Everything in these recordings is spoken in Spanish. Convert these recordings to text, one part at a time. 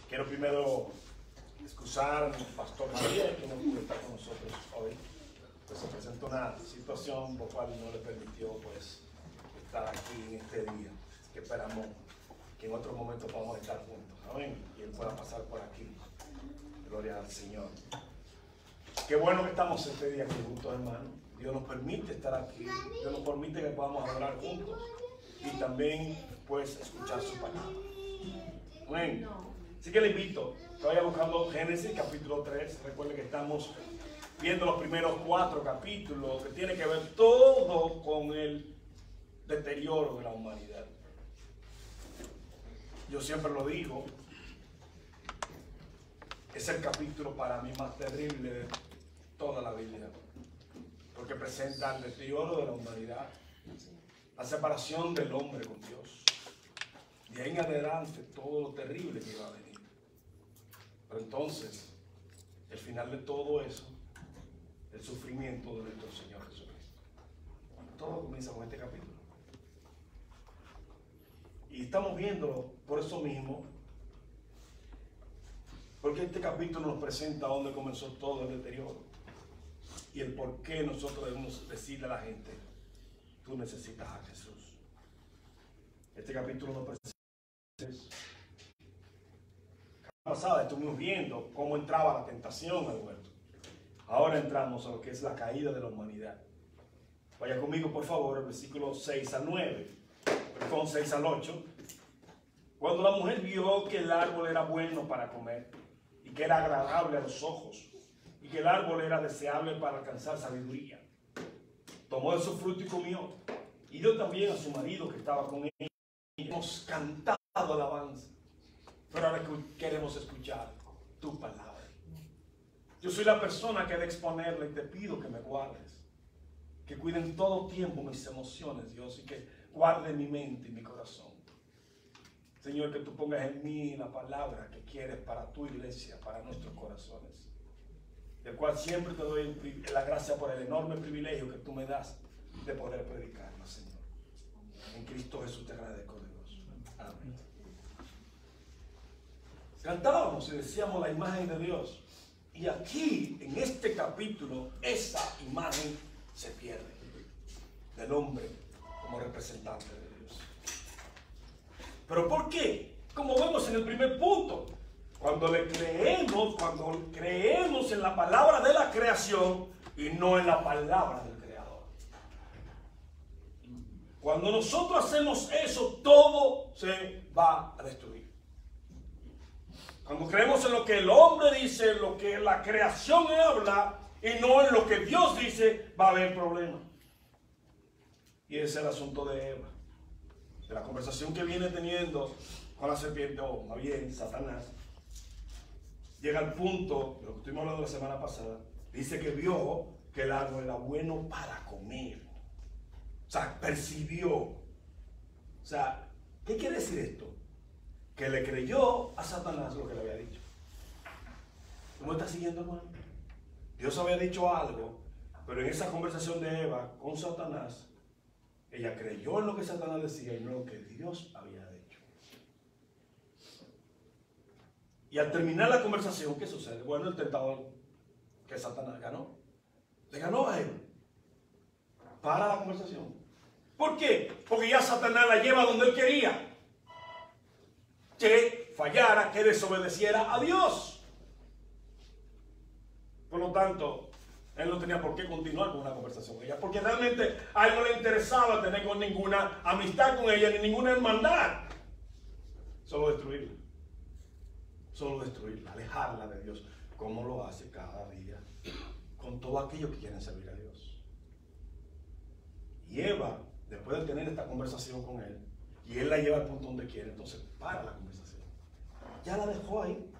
Quiero primero excusar al pastor Javier, que no pudo estar con nosotros hoy. Pues se presentó una situación por cual no le permitió pues estar aquí en este día. Así que esperamos que en otro momento podamos estar juntos. Amén. Y él pueda pasar por aquí. Gloria al Señor. Qué bueno que estamos este día aquí juntos, hermano. Dios nos permite estar aquí. Dios nos permite que podamos adorar juntos. Y también pues escuchar su palabra. Amén. Así que le invito, vaya buscando Génesis capítulo 3. Recuerde que estamos viendo los primeros 4 capítulos que tiene que ver todo con el deterioro de la humanidad. Yo siempre lo digo, es el capítulo para mí más terrible de toda la Biblia, porque presenta el deterioro de la humanidad, la separación del hombre con Dios. De ahí en adelante todo lo terrible que iba a venir. Pero entonces, el final de todo eso, el sufrimiento de nuestro Señor Jesucristo. Todo comienza con este capítulo. Y estamos viéndolo por eso mismo, porque este capítulo nos presenta dónde comenzó todo el deterioro y el por qué nosotros debemos decirle a la gente: tú necesitas a Jesús. Este capítulo nos presenta. La pasada estuvimos viendo cómo entraba la tentación al huerto. Ahora entramos a lo que es la caída de la humanidad. Vaya conmigo, por favor, el versículo 6 al 9, perdón, 6 al 8. Cuando la mujer vio que el árbol era bueno para comer y que era agradable a los ojos y que el árbol era deseable para alcanzar sabiduría, tomó de su fruto y comió, y dio también a su marido que estaba con ella. Hemos cantado alabanza, pero ahora queremos escuchar tu palabra. Yo soy la persona que he de exponerle y te pido que me guardes, que cuide en todo tiempo mis emociones, Dios, y que guarde mi mente y mi corazón. Señor, que tú pongas en mí la palabra que quieres para tu iglesia, para nuestros corazones, del cual siempre te doy la gracia por el enorme privilegio que tú me das de poder predicarla, Señor. En Cristo Jesús te agradezco, Dios. Amén. Cantábamos y decíamos la imagen de Dios. Y aquí, en este capítulo, esa imagen se pierde del hombre como representante de Dios. ¿Pero por qué? Como vemos en el primer punto, cuando creemos en la palabra de la creación y no en la palabra del Creador. Cuando nosotros hacemos eso, todo se va a destruir. Cuando creemos en lo que el hombre dice, lo que la creación habla, y no en lo que Dios dice, va a haber problemas. Y ese es el asunto de Eva, de la conversación que viene teniendo con la serpiente, o más bien Satanás. Llega al punto, de lo que estuvimos hablando la semana pasada, dice que vio que el árbol era bueno para comer. O sea, percibió. O sea, ¿qué quiere decir esto? Que le creyó a Satanás lo que le había dicho. ¿Cómo está siguiendo, hermano? Dios había dicho algo, pero en esa conversación de Eva con Satanás, ella creyó en lo que Satanás decía y no lo que Dios había dicho. Y al terminar la conversación, ¿qué sucede? Bueno, el tentador, que Satanás ganó, le ganó a Eva. Para la conversación. ¿Por qué? Porque ya Satanás la lleva donde él quería. Que fallara, que desobedeciera a Dios. Por lo tanto, él no tenía por qué continuar con una conversación con ella, porque realmente a él no le interesaba tener con ninguna amistad con ella, ni ninguna hermandad. Solo destruirla. Solo destruirla, alejarla de Dios, como lo hace cada día con todos aquellos que quieren servir a Dios. Y Eva, después de tener esta conversación con él, y él la lleva al punto donde quiere, entonces para la conversación. Ya la dejó ahí.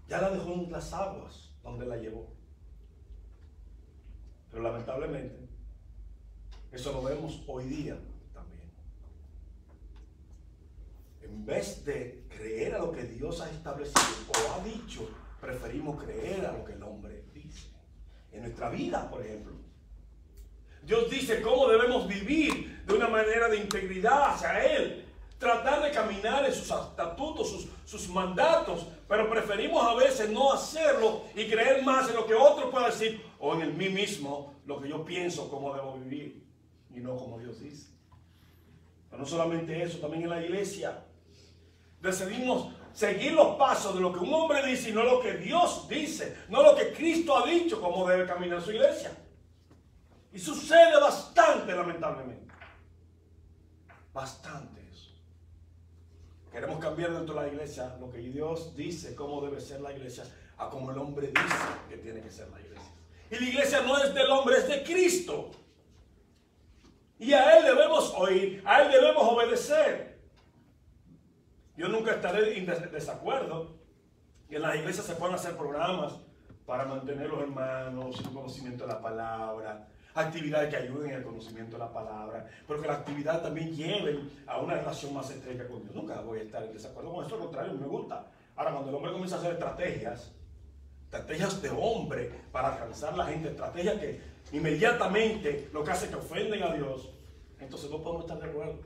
Ya la dejó en las aguas donde la llevó. Pero lamentablemente, eso lo vemos hoy día también. En vez de creer a lo que Dios ha establecido o ha dicho, preferimos creer a lo que el hombre dice. En nuestra vida, por ejemplo, Dios dice cómo debemos vivir de una manera de integridad hacia Él. Tratar de caminar en sus estatutos, sus sus mandatos, pero preferimos a veces no hacerlo y creer más en lo que otro pueda decir o en mí mismo, lo que yo pienso, cómo debo vivir y no como Dios dice. Pero no solamente eso, también en la iglesia decidimos seguir los pasos de lo que un hombre dice y no lo que Dios dice, no lo que Cristo ha dicho cómo debe caminar su iglesia. Y sucede bastante, lamentablemente. Bastante eso. Queremos cambiar dentro de la iglesia lo que Dios dice cómo debe ser la iglesia a como el hombre dice que tiene que ser la iglesia. Y la iglesia no es del hombre, es de Cristo. Y a Él debemos oír, a Él debemos obedecer. Yo nunca estaré en desacuerdo que en las iglesias se puedan hacer programas para mantener los hermanos en conocimiento de la palabra, actividades que ayuden al conocimiento de la palabra, pero que la actividad también lleven a una relación más estrecha con Dios. Nunca voy a estar en desacuerdo con esto, al contrario, me gusta. Ahora, cuando el hombre comienza a hacer estrategias de hombre para alcanzar a la gente, estrategias que inmediatamente lo que hace es que ofenden a Dios, entonces no podemos estar de acuerdo.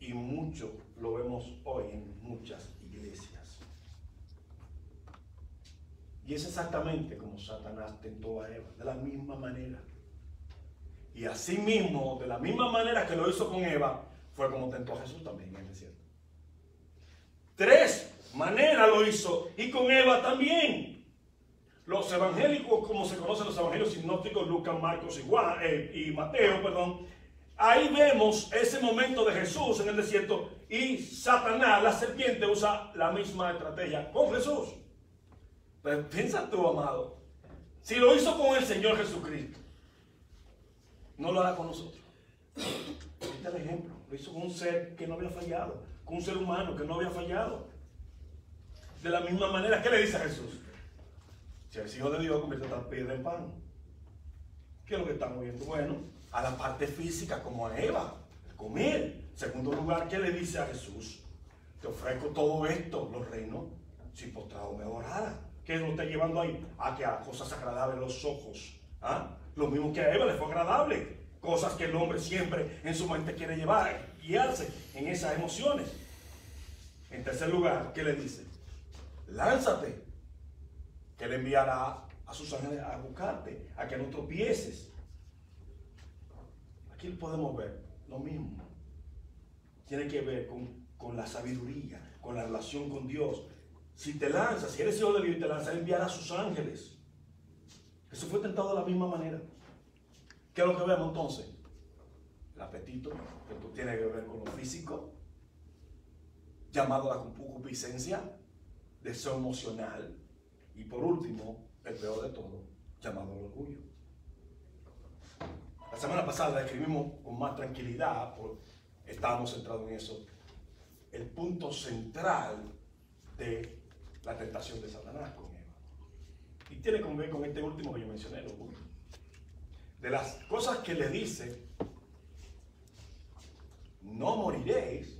Y mucho lo vemos hoy en muchas iglesias. Y es exactamente como Satanás tentó a Eva, de la misma manera. Y así mismo, de la misma manera que lo hizo con Eva, fue como tentó a Jesús también en el desierto. 3 maneras lo hizo, y con Eva también. Los evangélicos, como se conocen los evangelios sinópticos, Lucas, Marcos y Mateo, perdón, ahí vemos ese momento de Jesús en el desierto y Satanás, la serpiente, usa la misma estrategia con Jesús. Pero piensa tú, amado, si lo hizo con el Señor Jesucristo, no lo hará con nosotros. Este es el ejemplo. Lo hizo con un ser que no había fallado, con un ser humano que no había fallado. De la misma manera, ¿qué le dice a Jesús? Si eres hijo de Dios, convierte esta piedra en pan. ¿Qué es lo que estamos viendo? Bueno, a la parte física, como a Eva, el comer. Segundo lugar, ¿qué le dice a Jesús? Te ofrezco todo esto, los reinos, si postrado me adorara. ¿Qué lo está llevando ahí? A que a cosas agradables los ojos. ¿Ah? Lo mismo que a Eva le fue agradable. Cosas que el hombre siempre en su mente quiere llevar, guiarse en esas emociones. En tercer lugar, ¿qué le dice? Lánzate, que le enviará a sus ángeles a buscarte, a que no tropieces. Aquí podemos ver lo mismo. Tiene que ver con la sabiduría, con la relación con Dios. Si te lanzas, si eres hijo de Dios y te lanzas, Él enviará a sus ángeles. Jesús fue tentado de la misma manera. ¿Qué es lo que vemos entonces? El apetito, que tiene que ver con lo físico, llamado a la concupiscencia, deseo emocional, y por último, el peor de todo, llamado al orgullo. La semana pasada escribimos con más tranquilidad, estábamos centrados en eso, el punto central de la tentación de Satanás con Eva. Y tiene que ver con este último que yo mencioné, el orgullo. De las cosas que le dice, no moriréis,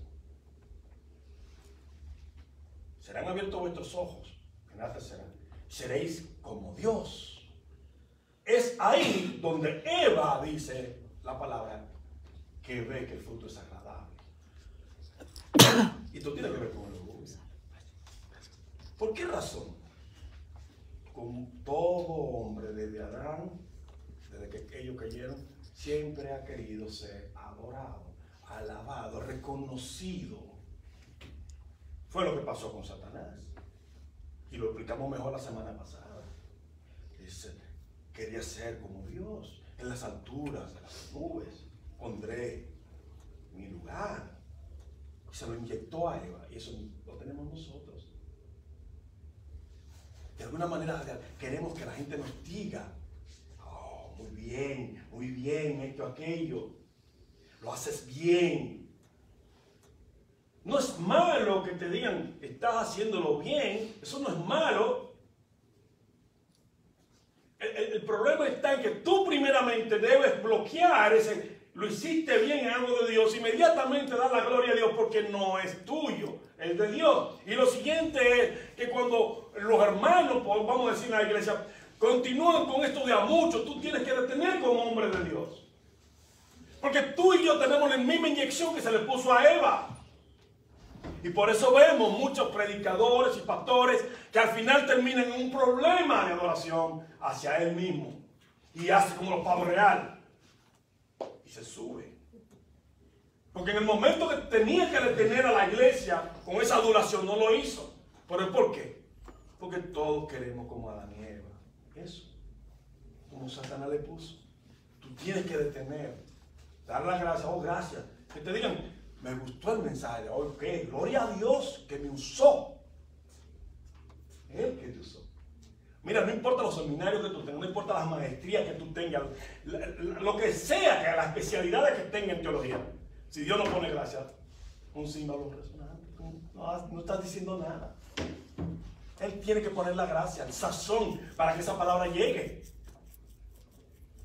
serán abiertos vuestros ojos, en la tercera, seréis como Dios. Es ahí donde Eva dice la palabra que ve que el fruto es agradable. Y esto tiene que ver con el orgullo. ¿Por qué razón? Con todo hombre, desde Adán, desde que ellos cayeron, siempre ha querido ser adorado, alabado, reconocido. Fue lo que pasó con Satanás. Y lo explicamos mejor la semana pasada. Quería ser como Dios. En las alturas de las nubes pondré mi lugar. Y se lo inyectó a Eva. Y eso lo tenemos nosotros. De alguna manera queremos que la gente nos diga, oh, muy bien, esto, aquello. Lo haces bien. No es malo que te digan, estás haciéndolo bien. Eso no es malo. El problema está en que tú primeramente debes bloquear ese, lo hiciste bien en algo de Dios, inmediatamente dar la gloria a Dios porque no es tuyo, es de Dios. Y lo siguiente es que cuando los hermanos, vamos a decir en la iglesia, continúan con esto de a mucho, tú tienes que detener como hombre de Dios. Porque tú y yo tenemos la misma inyección que se le puso a Eva. Y por eso vemos muchos predicadores y pastores que al final terminan en un problema de adoración hacia Él mismo. Y hace como los pavos reales. Y se sube. Porque en el momento que tenía que detener a la iglesia con esa adoración, no lo hizo. ¿Pero por qué? Porque todos queremos como Adán y Eva. Eso. Como Satanás le puso. Tú tienes que detener. Dar las gracias. Oh, gracias. Que te digan, me gustó el mensaje de hoy. ¿Qué? Gloria a Dios que me usó. Él que te usó. Mira, no importa los seminarios que tú tengas, no importa las maestrías que tú tengas, lo que sea, que las especialidades que tengas en teología. Si Dios no pone gracia, un símbolo resonante, no estás diciendo nada. Él tiene que poner la gracia, el sazón, para que esa palabra llegue.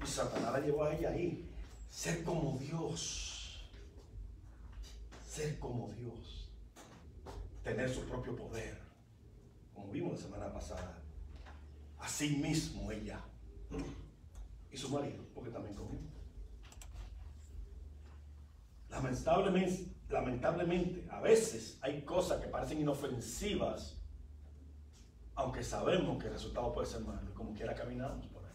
Y Satanás la llevó a ella ahí. Ser como Dios. Ser como Dios. Tener su propio poder. Como vimos la semana pasada. Así mismo ella. Y su marido, porque también comió. Lamentablemente, a veces hay cosas que parecen inofensivas, aunque sabemos que el resultado puede ser malo, y como quiera caminamos por ahí.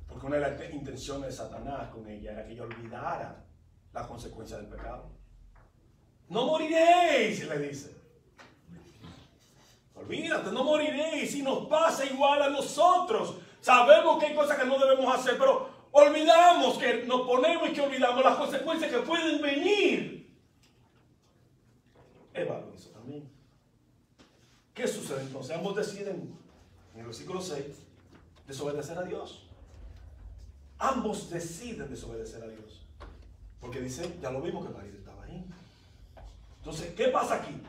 Porque una de las intenciones de Satanás con ella era que ella olvidara las consecuencias del pecado. No moriréis, le dice. Olvídate, no moriréis. Si nos pasa igual a nosotros, sabemos que hay cosas que no debemos hacer, pero olvidamos, que nos ponemos y que olvidamos las consecuencias que pueden venir. Eva lo hizo también. ¿Qué sucede entonces? Ambos deciden, en el versículo 6, desobedecer a Dios. Ambos deciden desobedecer a Dios. Porque dice, ya lo vimos que el marido estaba ahí. Entonces, ¿qué pasa aquí?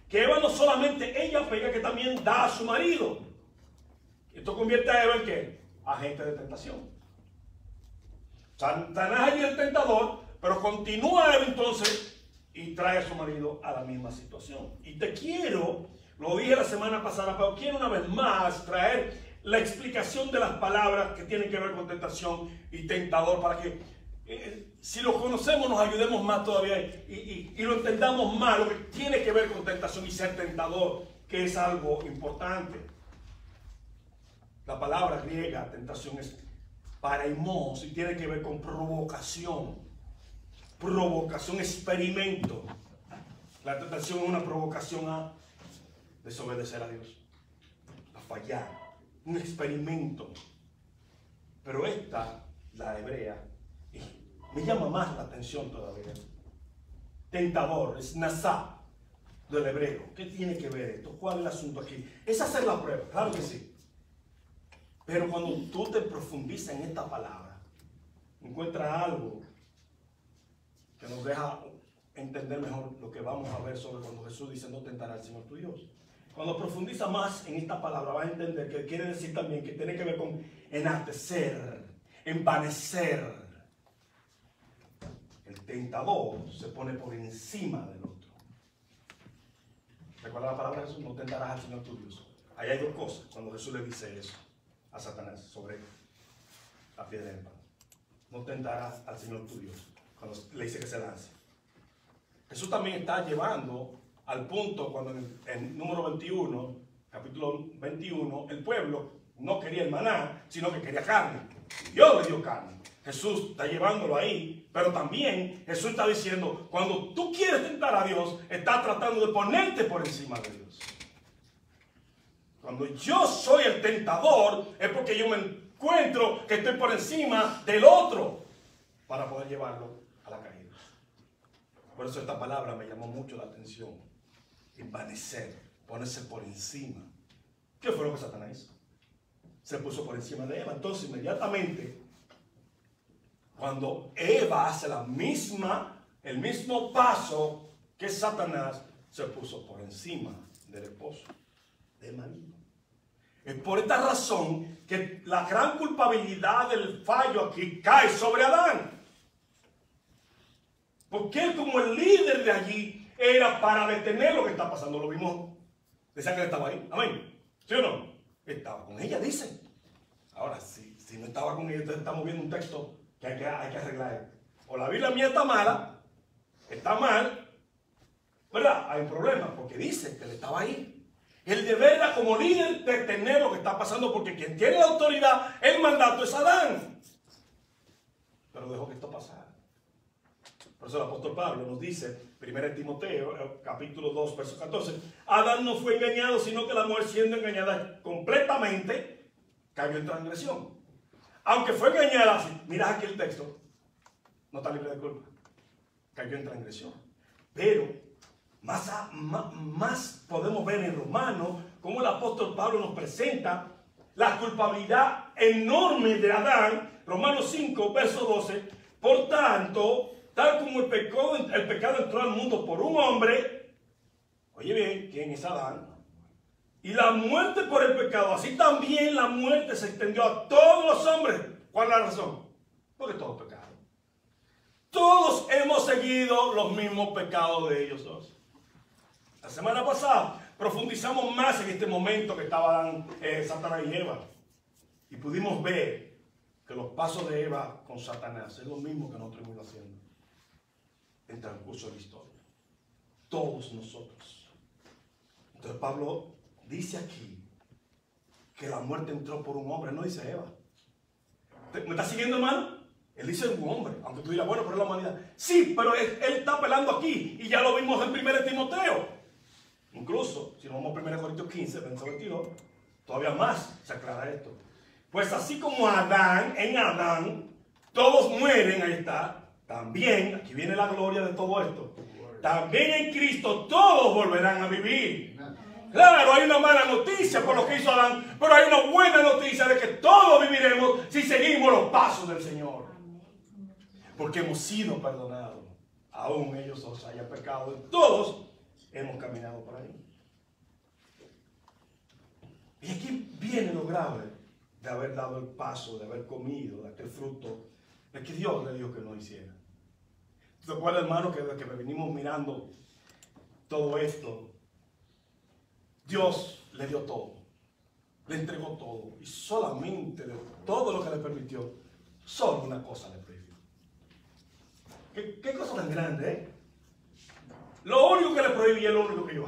Que Eva no solamente ella pega, que también da a su marido. Esto convierte a Eva en ¿qué? Agente de tentación. Satanás allí el tentador, pero continúa Eva entonces y trae a su marido a la misma situación. Y te quiero, lo dije la semana pasada, pero quiero una vez más traer la explicación de las palabras que tienen que ver con tentación y tentador, para que si lo conocemos nos ayudemos más todavía y lo entendamos más, lo que tiene que ver con tentación y ser tentador, que es algo importante. La palabra griega tentación es paraimos y tiene que ver con provocación. Provocación, experimento. La tentación es una provocación a desobedecer a Dios, a fallar, un experimento. Pero esta, la hebrea, me llama más la atención todavía. Tentador, es nasá del hebreo. ¿Qué tiene que ver esto? ¿Cuál es el asunto aquí? Es hacer la prueba, claro que sí. Pero cuando tú te profundizas en esta palabra, encuentras algo que nos deja entender mejor lo que vamos a ver sobre cuando Jesús dice no tentará al Señor tu Dios. Cuando profundiza más en esta palabra vas a entender que quiere decir también que tiene que ver con enaltecer, envanecer. El tentador se pone por encima del otro. ¿Recuerda la palabra de Jesús? No tentarás al Señor tu Dios. Ahí hay dos cosas cuando Jesús le dice eso a Satanás sobre la piedra del pan. No tentarás al Señor tu Dios cuando le dice que se lance. Jesús también está llevando al punto cuando en número 21, capítulo 21, el pueblo no quería el maná, sino que quería carne. Dios le dio carne. Jesús está llevándolo ahí, pero también Jesús está diciendo, cuando tú quieres tentar a Dios, estás tratando de ponerte por encima de Dios. Cuando yo soy el tentador, es porque yo me encuentro que estoy por encima del otro para poder llevarlo a la caída. Por eso esta palabra me llamó mucho la atención. Envanecer, ponerse por encima. ¿Qué fue lo que Satanás hizo? Se puso por encima de Eva. Entonces inmediatamente, cuando Eva hace el mismo paso que Satanás, se puso por encima del esposo, del marido. Es por esta razón que la gran culpabilidad del fallo aquí cae sobre Adán. Porque él, como el líder de allí, era para detener lo que está pasando. Lo vimos, decían que él estaba ahí. Amén. ¿Sí o no? Estaba con ella, dicen. Ahora, si no estaba con ella, entonces estamos viendo un texto que hay que arreglar. O la Biblia mía está mala, está mal, ¿verdad? Hay un problema, porque dice que él estaba ahí. El deber era como líder detener lo que está pasando, porque quien tiene la autoridad, el mandato es Adán. Pero dejó que esto pasara. Por eso el apóstol Pablo nos dice, 1 Timoteo, capítulo 2, verso 14, Adán no fue engañado, sino que la mujer, siendo engañada completamente, cayó en transgresión. Aunque fue engañada, mira aquí el texto, no está libre de culpa. Cayó en transgresión. Pero más podemos ver en Romanos cómo el apóstol Pablo nos presenta la culpabilidad enorme de Adán. Romanos 5, verso 12. Por tanto, tal como el pecado entró al mundo por un hombre, oye bien, ¿quién es Adán? Y la muerte por el pecado, así también la muerte se extendió a todos los hombres. ¿Cuál es la razón? Porque todos pecaron. Todos hemos seguido los mismos pecados de ellos dos. La semana pasada profundizamos más en este momento que estaban Satanás y Eva. Y pudimos ver que los pasos de Eva con Satanás es lo mismo que nosotros hemos ido haciendo en el transcurso de la historia. Todos nosotros. Entonces Pablo dice aquí que la muerte entró por un hombre, no dice Eva. ¿Me está siguiendo, hermano? Él dice un hombre, aunque tú dirás, bueno, pero es la humanidad. Sí, pero él está apelando aquí, y ya lo vimos en 1 Timoteo. Incluso, si nos vamos a 1 Corintios 15, verso 22, todavía más se aclara esto. Pues así como en Adán, todos mueren, ahí está, también, aquí viene la gloria de todo esto, también en Cristo todos volverán a vivir. Claro, hay una mala noticia por lo que hizo Adán, pero hay una buena noticia de que todos viviremos si seguimos los pasos del Señor. Porque hemos sido perdonados. Aún ellos os hayan pecado, todos hemos caminado por ahí. Y aquí viene lo grave de haber dado el paso, de haber comido de aquel fruto, de que Dios le dijo que no hiciera. ¿Te acuerdas, hermano, que desde que venimos mirando todo esto, Dios le dio todo, le entregó todo, y solamente de todo lo que le permitió, solo una cosa le prohibió? ¿Qué cosa tan grande, eh? Lo único que le prohibí es lo único que yo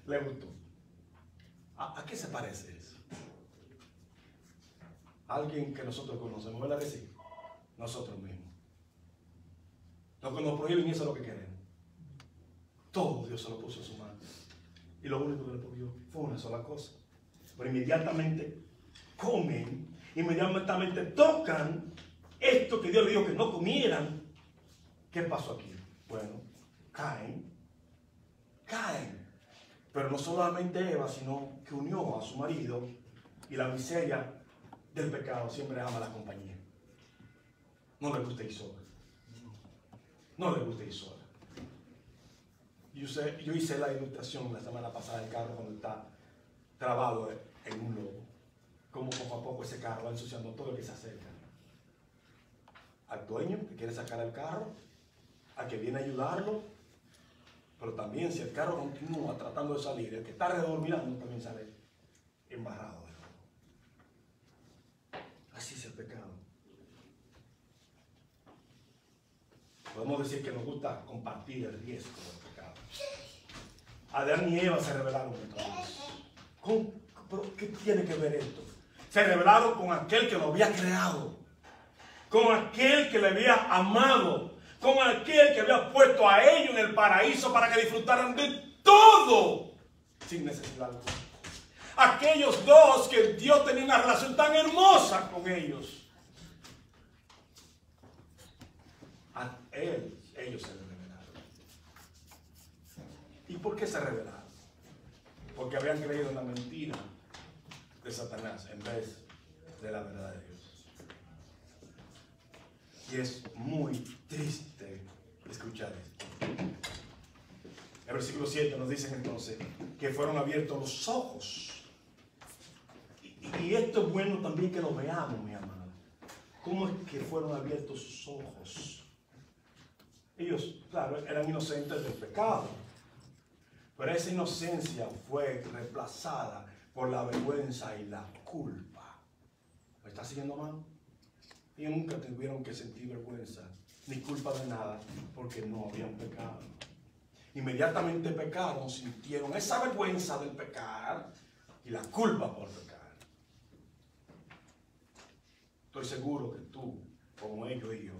le gustó. ¿A qué se parece eso? Alguien que nosotros conocemos, ¿verdad que sí? Nosotros mismos. Lo que nos prohíben, eso es lo que queremos. Todo Dios se lo puso en su mano. Y lo único que le prohibió fue una sola cosa. Pero inmediatamente comen, inmediatamente tocan esto que Dios le dijo que no comieran. ¿Qué pasó aquí? Bueno, caen. Pero no solamente Eva, sino que unió a su marido, y la miseria del pecado siempre ama la compañía. No le gusta ir sola. No le gusta ir sola. Yo hice la ilustración la semana pasada del carro cuando está trabado en un lodo. Como poco a poco ese carro va ensuciando todo el que se acerca. Al dueño que quiere sacar el carro, al que viene a ayudarlo, pero también si el carro continúa tratando de salir, el que está alrededor mirando también sale embarrado. Así es el pecado. Podemos decir que nos gusta compartir el riesgo del pecado. Adán y Eva se rebelaron contra Dios. ¿Pero qué tiene que ver esto? Se rebelaron con aquel que lo había creado, con aquel que le había amado, con aquel que había puesto a ellos en el paraíso para que disfrutaran de todo sin necesidad alguna. Aquellos dos que Dios tenía una relación tan hermosa con ellos, a ellos se le rebelaron. ¿Y por qué se rebelaron? Porque habían creído en la mentira de Satanás en vez de la verdad de Dios. Y es muy triste escuchar esto. El versículo 7 nos dice entonces que fueron abiertos los ojos. Y esto es bueno también que lo veamos, mi amado. ¿Cómo es que fueron abiertos sus ojos? Ellos, claro, eran inocentes del pecado. Pero esa inocencia fue reemplazada por la vergüenza y la culpa. ¿Me está siguiendo, hermano? Ellos nunca tuvieron que sentir vergüenza ni culpa de nada, porque no habían pecado. Inmediatamente pecaron, sintieron esa vergüenza del pecar y la culpa por pecar. Estoy seguro que tú, como ellos y yo,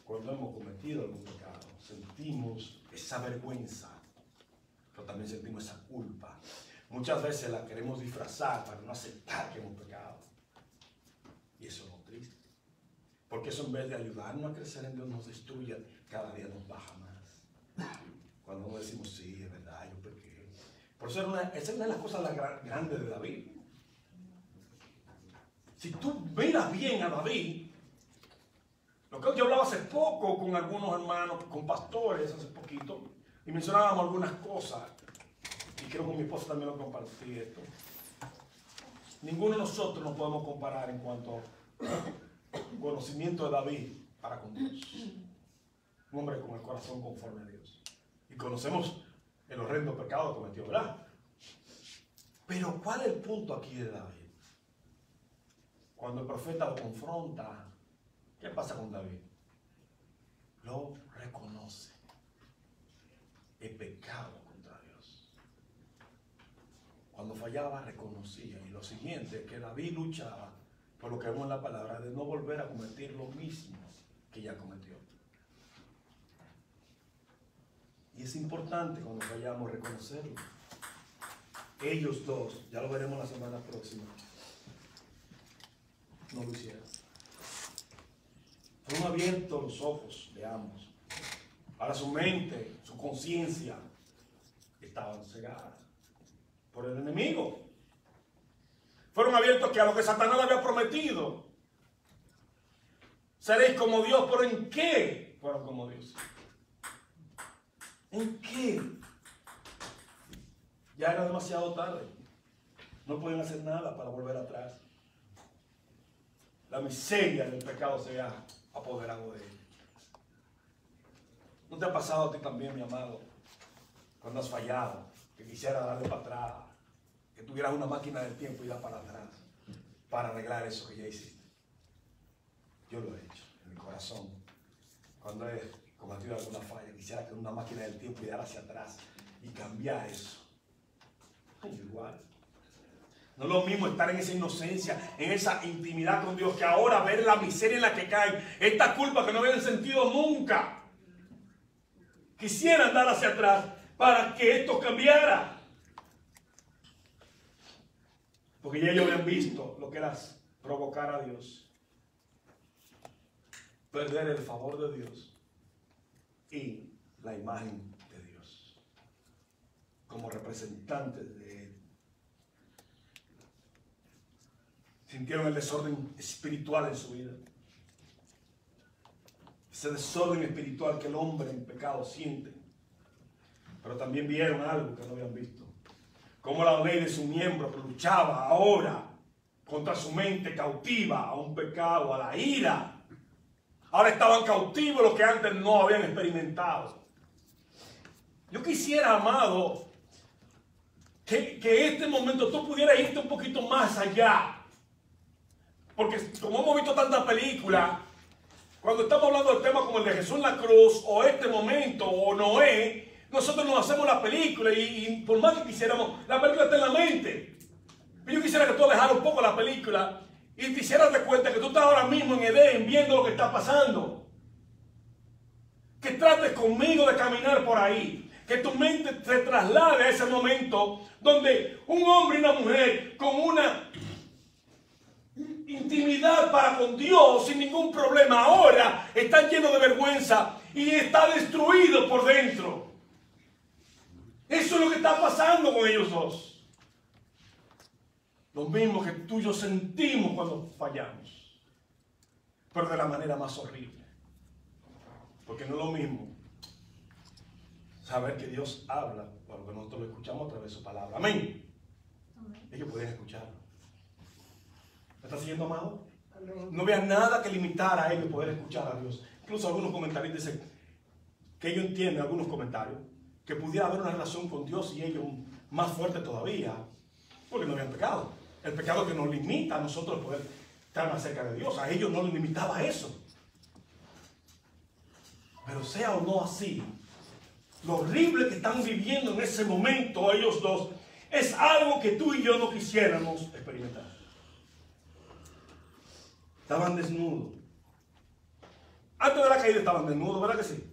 cuando hemos cometido algún pecado, sentimos esa vergüenza, pero también sentimos esa culpa. Muchas veces la queremos disfrazar para no aceptar que hemos pecado. Y eso es lo triste. Porque eso, en vez de ayudarnos a crecer en Dios, nos destruye, cada día nos baja más. Cuando nos decimos, sí, es verdad, yo pequé. Por eso esa es una de las cosas grandes de David. Si tú miras bien a David, lo que yo hablaba hace poco con algunos hermanos, con pastores hace poquito, y mencionábamos algunas cosas, y creo que mi esposa también lo compartí esto. Ninguno de nosotros nos podemos comparar en cuanto a conocimiento de David para con Dios. Un hombre con el corazón conforme a Dios. Y conocemos el horrendo pecado que cometió, ¿verdad? Pero ¿cuál es el punto aquí de David? Cuando el profeta lo confronta, ¿qué pasa con David? Lo reconoce. He pecado contra Dios. Cuando fallaba, reconocía. Y lo siguiente, que David luchaba por lo que vemos en la palabra, de no volver a cometer lo mismo que ya cometió. Y es importante cuando vayamos a reconocerlo. Ellos dos, ya lo veremos la semana próxima, no lo hicieron. Fueron abiertos los ojos de ambos. Ahora su mente, su conciencia estaban cegadas por el enemigo. Fueron abiertos que a lo que Satanás le había prometido, seréis como Dios. ¿Pero en qué fueron como Dios? ¿En qué? Ya era demasiado tarde. No pueden hacer nada para volver atrás. La miseria del pecado se ha apoderado de ellos. ¿No te ha pasado a ti también, mi amado, cuando has fallado, que quisiera darle para atrás, que tuvieras una máquina del tiempo y dar para atrás para arreglar eso que ya hiciste? Yo lo he hecho en mi corazón. Cuando he cometido alguna falla, quisiera que una máquina del tiempo y dar hacia atrás y cambiar eso. Igual. No es lo mismo estar en esa inocencia, en esa intimidad con Dios, que ahora ver la miseria en la que caen, esta culpa que no habían sentido nunca. Quisieran dar hacia atrás para que esto cambiara. Porque ya ellos habían visto lo que era provocar a Dios, perder el favor de Dios y la imagen de Dios como representantes de Él. Sintieron el desorden espiritual en su vida. Ese desorden espiritual que el hombre en pecado siente. Pero también vieron algo que no habían visto. Cómo la ley de su miembro que luchaba ahora contra su mente cautiva a un pecado, a la ira. Ahora estaban cautivos los que antes no habían experimentado. Yo quisiera, amado, que este momento tú pudieras irte un poquito más allá. Porque como hemos visto tantas películas, cuando estamos hablando del tema como el de Jesús en la cruz, o este momento, o Noé, nosotros nos hacemos la película y por más que quisiéramos, la película está en la mente. Yo quisiera que tú alejaras un poco la película y te hicieras de cuenta que tú estás ahora mismo en Edén viendo lo que está pasando. Que trates conmigo de caminar por ahí. Que tu mente te traslade a ese momento donde un hombre y una mujer con una intimidad para con Dios sin ningún problema ahora están llenos de vergüenza y está destruido por dentro. Eso es lo que está pasando con ellos dos. Lo mismo que tú y yo sentimos cuando fallamos, pero de la manera más horrible. Porque no es lo mismo saber que Dios habla cuando nosotros lo escuchamos a través de su palabra. Amén. Ellos podían escucharlo. ¿Me está siguiendo, amado? No había nada que limitar a ellos poder escuchar a Dios. Incluso algunos comentarios dicen que ellos entienden, algunos comentarios, que pudiera haber una relación con Dios y ellos más fuerte todavía, porque no habían pecado. El pecado que nos limita a nosotros poder estar más cerca de Dios. A ellos no les limitaba eso. Pero sea o no así, lo horrible que están viviendo en ese momento ellos dos es algo que tú y yo no quisiéramos experimentar. Estaban desnudos. Antes de la caída estaban desnudos, ¿verdad que sí?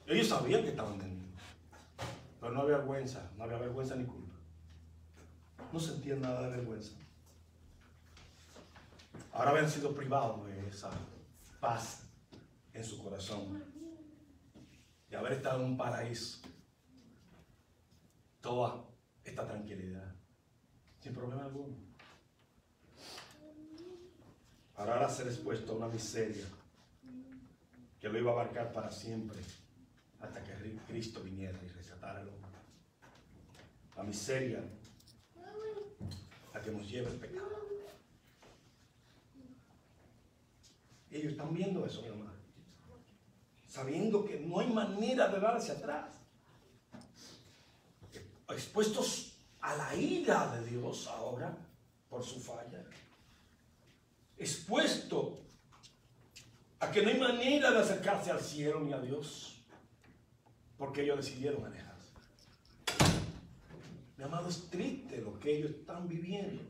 Ellos sabían que estaban desnudos. Pero no había vergüenza ni culpa. No sentían nada de vergüenza. Ahora habían sido privados de esa paz en su corazón, de haber estado en un paraíso, toda esta tranquilidad, sin problema alguno. Ahora ser expuesto a una miseria que lo iba a abarcar para siempre, hasta que Cristo viniera y rescatara al hombre. La miseria a que nos lleva el pecado. Ellos están viendo eso, mi hermano, sabiendo que no hay manera de darse atrás, expuestos a la ira de Dios ahora por su falla, expuesto a que no hay manera de acercarse al cielo ni a Dios, porque ellos decidieron alejarse. Mi amado, es triste lo que ellos están viviendo.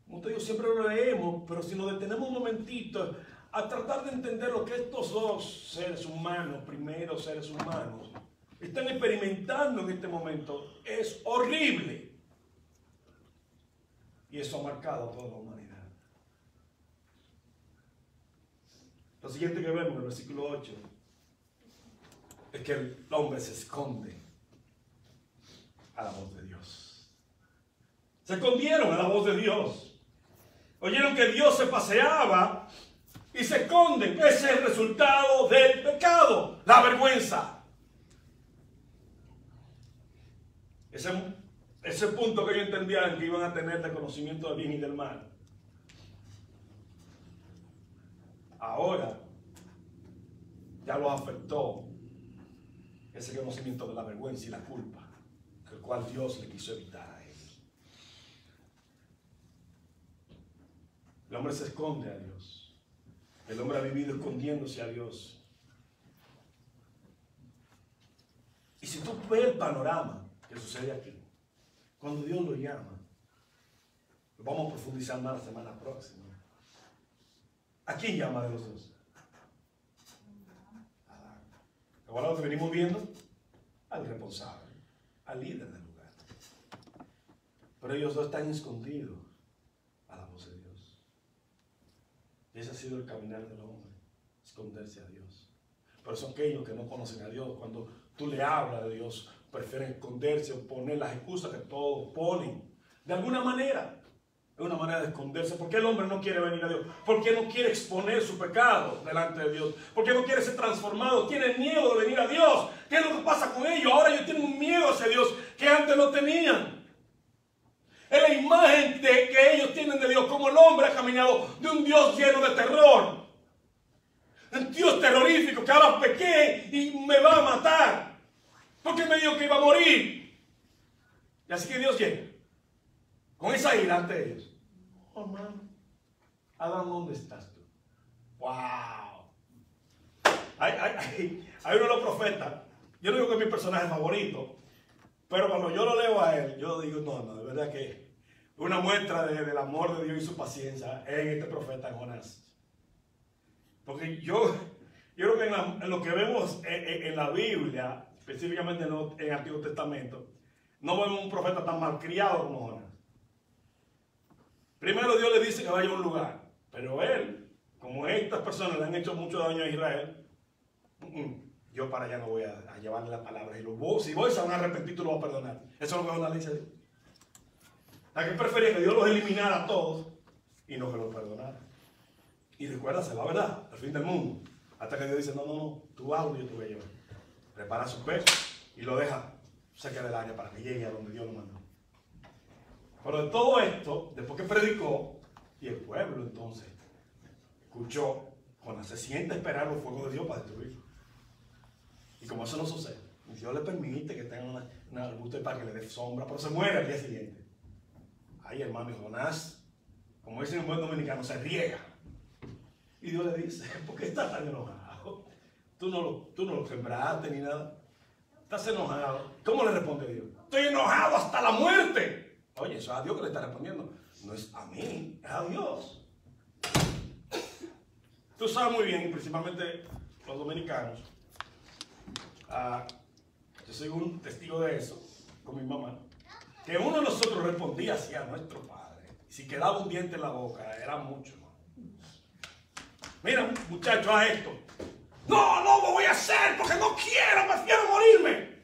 Como te digo, siempre lo leemos, pero si nos detenemos un momentito a tratar de entender lo que estos dos seres humanos, primeros seres humanos, están experimentando en este momento, es horrible. Y eso ha marcado a toda la humanidad. Lo siguiente que vemos en el versículo 8 es que el hombre se esconde a la voz de Dios. Se escondieron a la voz de Dios. Oyeron que Dios se paseaba y se esconden. Ese es el resultado del pecado, la vergüenza. Ese punto que ellos entendían que iban a tener de conocimiento del bien y del mal. Ahora ya los afectó ese conocimiento de la vergüenza y la culpa, el cual Dios le quiso evitar a ellos. El hombre se esconde a Dios. El hombre ha vivido escondiéndose a Dios. Y si tú ves el panorama que sucede aquí, cuando Dios lo llama, lo vamos a profundizar más la semana próxima. ¿A quién llama de los dos? Ahora lo que venimos viendo, al responsable, al líder del lugar. Pero ellos dos están escondidos a la voz de Dios. Y ese ha sido el caminar del hombre, esconderse a Dios. Pero son aquellos que no conocen a Dios. Cuando tú le hablas de Dios, prefieren esconderse o poner las excusas que todos ponen. De alguna manera. Es una manera de esconderse. ¿Por qué el hombre no quiere venir a Dios? ¿Por qué no quiere exponer su pecado delante de Dios? ¿Por qué no quiere ser transformado? Tiene miedo de venir a Dios. ¿Qué es lo que pasa con ellos? Ahora ellos tienen un miedo hacia Dios que antes no tenían. Es la imagen que ellos tienen de Dios, como el hombre ha caminado de un Dios lleno de terror. Un Dios terrorífico que ahora pequé y me va a matar. Porque me dijo que iba a morir. Y así que Dios llega con esa ira ante ellos. Oh, hermano, Adán, ¿dónde estás tú? ¡Wow! Hay uno de los profetas. Yo no digo que es mi personaje favorito, pero cuando yo lo leo a él, yo digo, no, de verdad que una muestra del amor de Dios y su paciencia es en este profeta, en Jonás. Porque yo creo que en lo que vemos en la Biblia, específicamente en el Antiguo Testamento, no vemos un profeta tan malcriado como Jonás. Primero Dios le dice que vaya a un lugar, pero él, como estas personas le han hecho mucho daño a Israel, yo para allá no voy a llevarle la palabra. Y si voy, se van a arrepentir, tú lo vas a perdonar. Eso es lo que Jonás le dice a Dios. ¿A qué prefería que Dios los eliminara a todos y no que los perdonara? Y recuérdase, la verdad, al fin del mundo. Hasta que Dios dice, no, tú hazlo y yo te voy a llevar. Prepara su pecho y lo deja cerca del área para que llegue a donde Dios lo mandó. Pero de todo esto, después que predicó, y el pueblo entonces escuchó, cuando se siente esperar los fuegos de Dios para destruirlo. Y como eso no sucede, Dios le permite que tenga un arbusto para que le dé sombra, pero se muere al día siguiente. Ay, hermano, y Jonás, como dicen en buen dominicano, se riega. Y Dios le dice, ¿por qué estás tan enojado? Tú no lo sembraste ni nada. Estás enojado. ¿Cómo le responde Dios? Estoy enojado hasta la muerte. Oye, eso es a Dios que le está respondiendo. No es a mí, es a Dios. Tú sabes muy bien, principalmente los dominicanos. Yo soy un testigo de eso, con mi mamá. Que uno de nosotros respondía así a nuestro padre. Y si quedaba un diente en la boca, era mucho. Mira, muchacho, haz esto. No lo voy a hacer porque no quiero, prefiero morirme.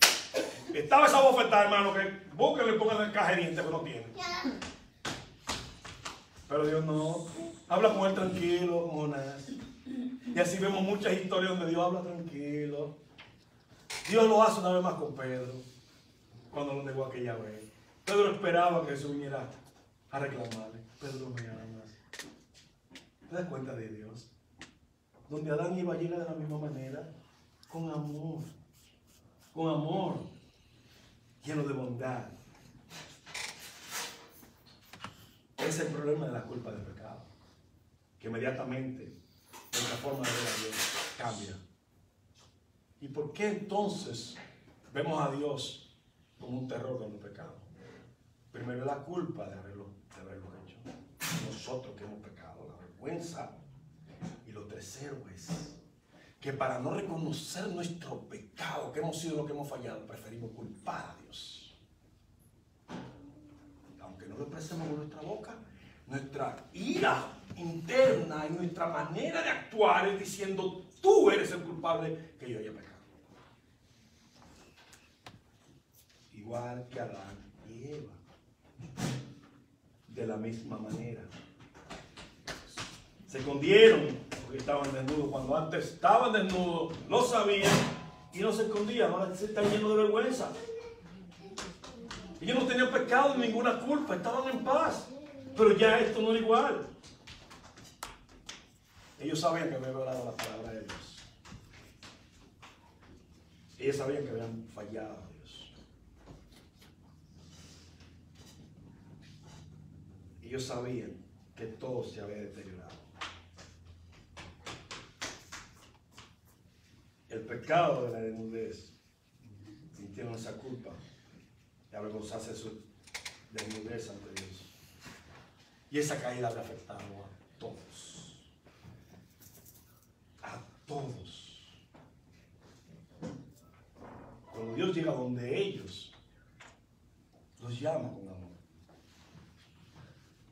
Estaba esa bofetada, hermano, que búsquenle y pongan el caja de dientes que no tiene. Pero Dios no. Habla con él tranquilo, monas. Y así vemos muchas historias donde Dios habla tranquilo. Dios lo hace una vez más con Pedro, cuando lo negó aquella vez. Pedro esperaba que Jesús viniera a reclamarle. Pedro me ama. ¿Te das cuenta de Dios? Donde Adán iba llega de la misma manera, con amor, lleno de bondad. Ese es el problema de la culpa del pecado, que inmediatamente nuestra forma de ver a Dios cambia. ¿Y por qué entonces vemos a Dios como un terror con el pecado? Primero la culpa de haberlo hecho, nosotros que hemos pecado, la vergüenza. Y lo tercero es que para no reconocer nuestro pecado, que hemos sido lo que hemos fallado, preferimos culpar a Dios. Aunque no lo expresemos con nuestra boca, nuestra ira interna y nuestra manera de actuar es diciendo: tú eres el culpable que yo haya pecado. Igual que Adán y Eva. De la misma manera. Se escondieron porque estaban desnudos. Cuando antes estaban desnudos, lo sabían y no se escondían. Ahora se están llenos de vergüenza. Ellos no tenían pecado ni ninguna culpa, estaban en paz. Pero ya esto no era igual. Ellos sabían que habían violado la palabra de Dios. Ellos sabían que habían fallado a Dios. Ellos sabían que todo se había deteriorado. El pecado de la desnudez, sintieron esa culpa de avergonzarse de su desnudez ante Dios. Y esa caída había afectado a todos. A todos. Cuando Dios llega donde ellos, los llama con amor.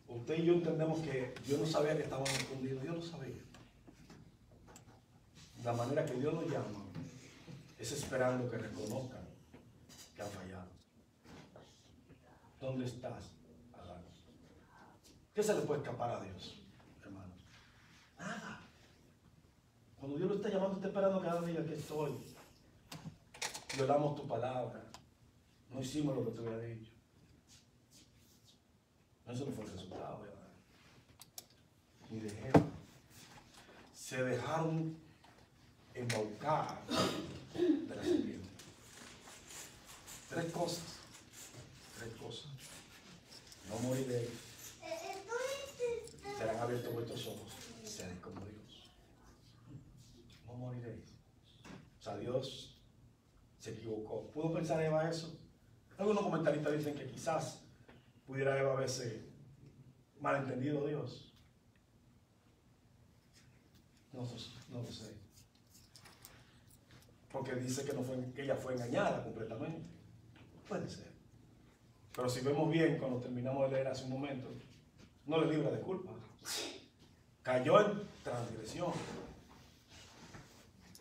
Usted y yo entendemos que Dios no sabía que estaban escondidos. Dios lo sabía. La manera que Dios los llama es esperando que reconozcan que han fallado. ¿Dónde estás, Adán? ¿Qué se le puede escapar a Dios, hermanos? Nada. Cuando Dios lo está llamando, está esperando que Adán diga: aquí estoy. Violamos tu palabra. No hicimos lo que te había dicho. Eso no fue el resultado de Adán ni de Eva. Se dejaron embaucar de la serpiente. Tres cosas. No moriréis. Serán abiertos vuestros ojos. Seréis como Dios. No moriréis. O sea, Dios se equivocó. ¿Pudo pensar Eva eso? Algunos comentaristas dicen que quizás pudiera Eva haberse malentendido a Dios. No lo sé. Porque dice que ella fue engañada completamente. Puede ser. Pero si vemos bien, cuando terminamos de leer hace un momento, no le libra de culpa. Cayó en transgresión.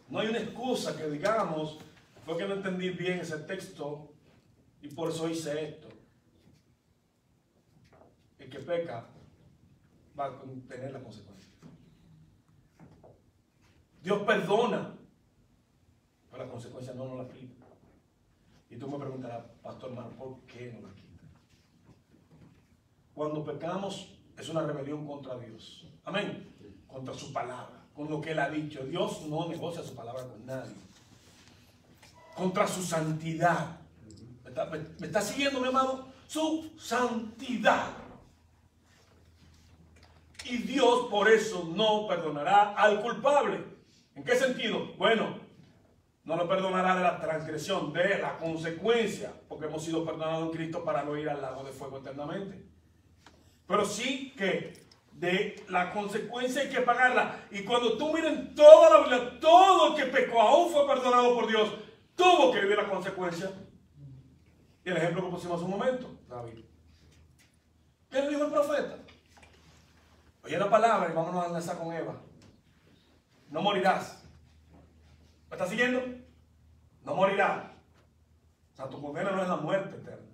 No hay una excusa que digamos: fue que no entendí bien ese texto y por eso hice esto. El que peca va a tener la consecuencia. Dios perdona, pero la consecuencia no nos la quita. Y tú me preguntarás: pastor hermano, ¿por qué no la quita? Cuando pecamos es una rebelión contra Dios. Amén. Contra su palabra, con lo que Él ha dicho. Dios no negocia su palabra con nadie. Contra su santidad. ¿Me está siguiendo, mi amado? Su santidad. Y Dios por eso no perdonará al culpable. ¿En qué sentido? Bueno, No lo perdonará de la transgresión, de la consecuencia, porque hemos sido perdonados en Cristo para no ir al lago de fuego eternamente. Pero sí que de la consecuencia hay que pagarla. Y cuando tú miren toda la Biblia, todo el que pecó aún fue perdonado por Dios, tuvo que vivir la consecuencia. Y el ejemplo que pusimos hace un momento, David. ¿Qué le dijo el profeta? Oye la palabra y vámonos a enlazar con Eva. No morirás. ¿Me estás siguiendo? No morirás. O sea, tu condena no es la muerte eterna.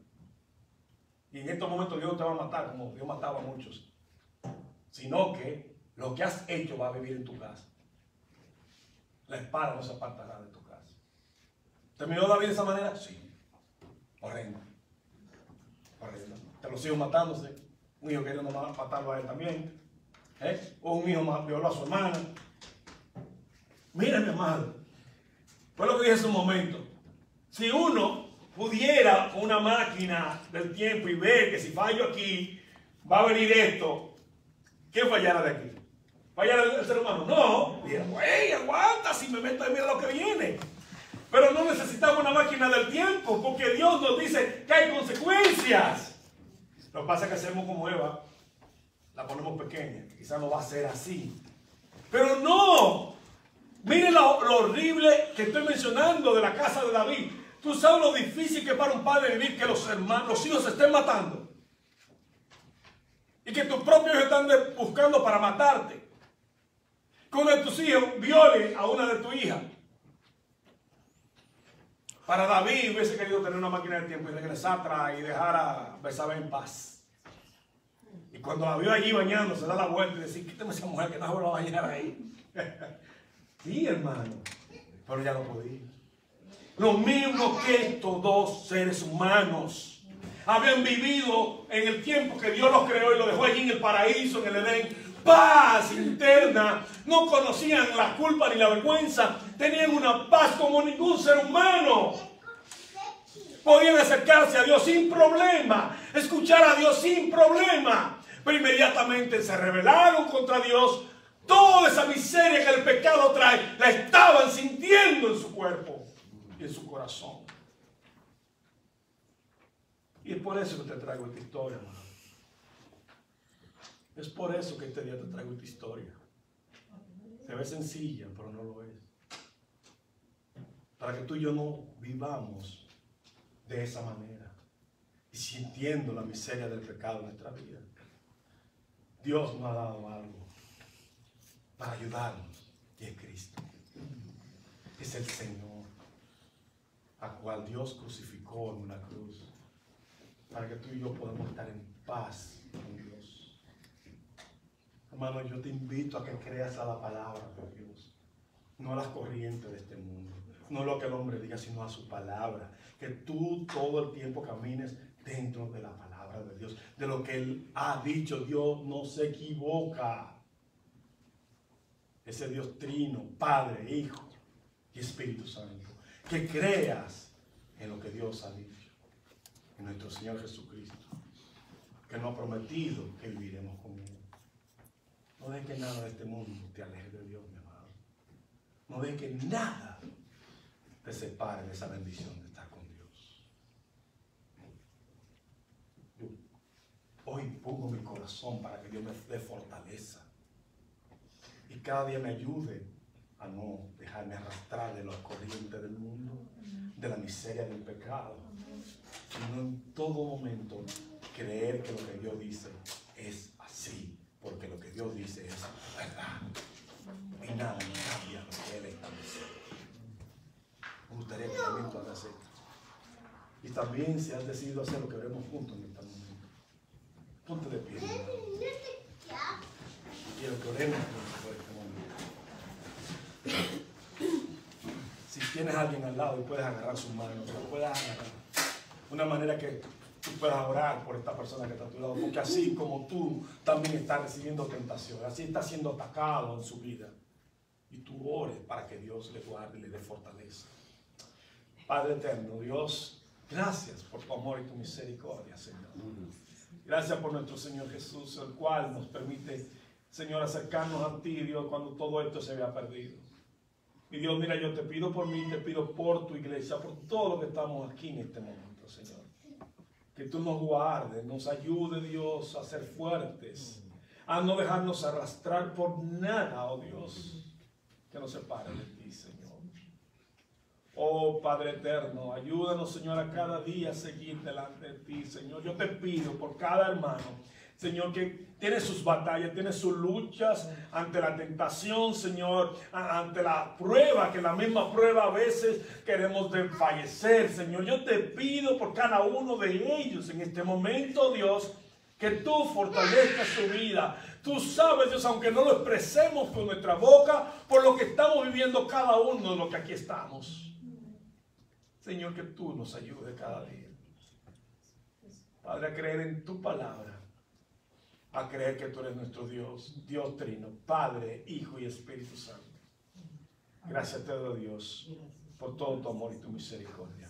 Y en estos momentos Dios no te va a matar como Dios mataba a muchos. Sino que lo que has hecho va a vivir en tu casa. La espada no se apartará de tu casa. ¿Terminó David de esa manera? Sí. Horrendo. Horrendo. Te los hijos matándose. Un hijo queriendo matarlo a él también. O un hijo violó a su hermana. Mira, mi amado. Fue lo que dije hace un momento. Si uno pudiera con una máquina del tiempo y ver que si fallo aquí, va a venir esto, ¿quién fallara de aquí? ¿Fallara el ser humano? No. Mira, güey, aguanta, si me meto ahí, mira lo que viene. Pero no necesitamos una máquina del tiempo, porque Dios nos dice que hay consecuencias. Lo que pasa es que hacemos como Eva, la ponemos pequeña, quizás no va a ser así. Pero no. Miren lo horrible que estoy mencionando de la casa de David. Tú sabes lo difícil que es para un padre vivir que los hijos se estén matando. Y que tus propios hijos están buscando para matarte. Que uno de tus hijos viole a una de tus hijas. Para David hubiese querido tener una máquina del tiempo y regresar atrás y dejar a Betsabé en paz. Y cuando la vio allí bañándose, da la vuelta y decir, quítame esa mujer que no se vuelva a bañar ahí. Sí, hermano, pero ya no podía. Lo mismo que estos dos seres humanos habían vivido en el tiempo que Dios los creó y los dejó allí en el paraíso, en el Edén. Paz interna, no conocían la culpa ni la vergüenza, tenían una paz como ningún ser humano. Podían acercarse a Dios sin problema, escuchar a Dios sin problema, pero inmediatamente se rebelaron contra Dios. Toda esa miseria que el pecado trae, la estaban sintiendo en su cuerpo y en su corazón. Y es por eso que te traigo esta historia, hermano. Es por eso que este día te traigo esta historia. Se ve sencilla, pero no lo es. Para que tú y yo no vivamos de esa manera y sintiendo la miseria del pecado en nuestra vida. Dios nos ha dado algo para ayudarnos, y es Cristo. Es el Señor, a cual Dios crucificó en una cruz, para que tú y yo podamos estar en paz con Dios. Hermano, yo te invito a que creas a la palabra de Dios, no a las corrientes de este mundo, no lo que el hombre diga, sino a su palabra. Que tú todo el tiempo camines dentro de la palabra de Dios, de lo que Él ha dicho. Dios no se equivoca. Ese Dios trino, Padre, Hijo y Espíritu Santo. Que creas en lo que Dios ha dicho, en nuestro Señor Jesucristo, que nos ha prometido que viviremos con Él. No dejes que nada de este mundo te aleje de Dios, mi amado. No dejes que nada te separe de esa bendición de estar con Dios. Yo hoy pongo mi corazón para que Dios me dé fortaleza. Y cada día me ayude a no dejarme arrastrar de las corrientes del mundo, de la miseria del pecado, sino en todo momento creer que lo que Dios dice es así, porque lo que Dios dice es verdad. Y nada me cambia lo que Él estableció. Me gustaría que también tú hagas esto. Y también si has decidido hacer lo que veremos juntos en este momento, ponte de pie. Quiero que oremos por este momento. Si tienes a alguien al lado y puedes agarrar sus manos, lo puedes agarrar. Una manera que tú puedas orar por esta persona que está a tu lado, porque así como tú también estás recibiendo tentación, así está siendo atacado en su vida. Y tú ores para que Dios le guarde y le dé fortaleza. Padre eterno, Dios, gracias por tu amor y tu misericordia, Señor. Gracias por nuestro Señor Jesús, el cual nos permite, Señor, acercarnos a ti, Dios, cuando todo esto se había perdido. Mi Dios, mira, yo te pido por mí, te pido por tu iglesia, por todo lo que estamos aquí en este momento, Señor. Que tú nos guardes, nos ayude, Dios, a ser fuertes, a no dejarnos arrastrar por nada, oh Dios, que nos separe de ti, Señor. Oh Padre eterno, ayúdanos, Señor, a cada día a seguir delante de ti, Señor. Yo te pido por cada hermano, Señor, que tiene sus batallas, tiene sus luchas ante la tentación, Señor, ante la prueba, que la misma prueba a veces queremos desfallecer, Señor. Yo te pido por cada uno de ellos en este momento, Dios, que tú fortalezcas su vida. Tú sabes, Dios, aunque no lo expresemos con nuestra boca, por lo que estamos viviendo cada uno de los que aquí estamos. Señor, que tú nos ayudes cada día. Padre, a creer en tu palabra, a creer que tú eres nuestro Dios, Dios Trino, Padre, Hijo y Espíritu Santo. Gracias te doy, Dios, por todo tu amor y tu misericordia.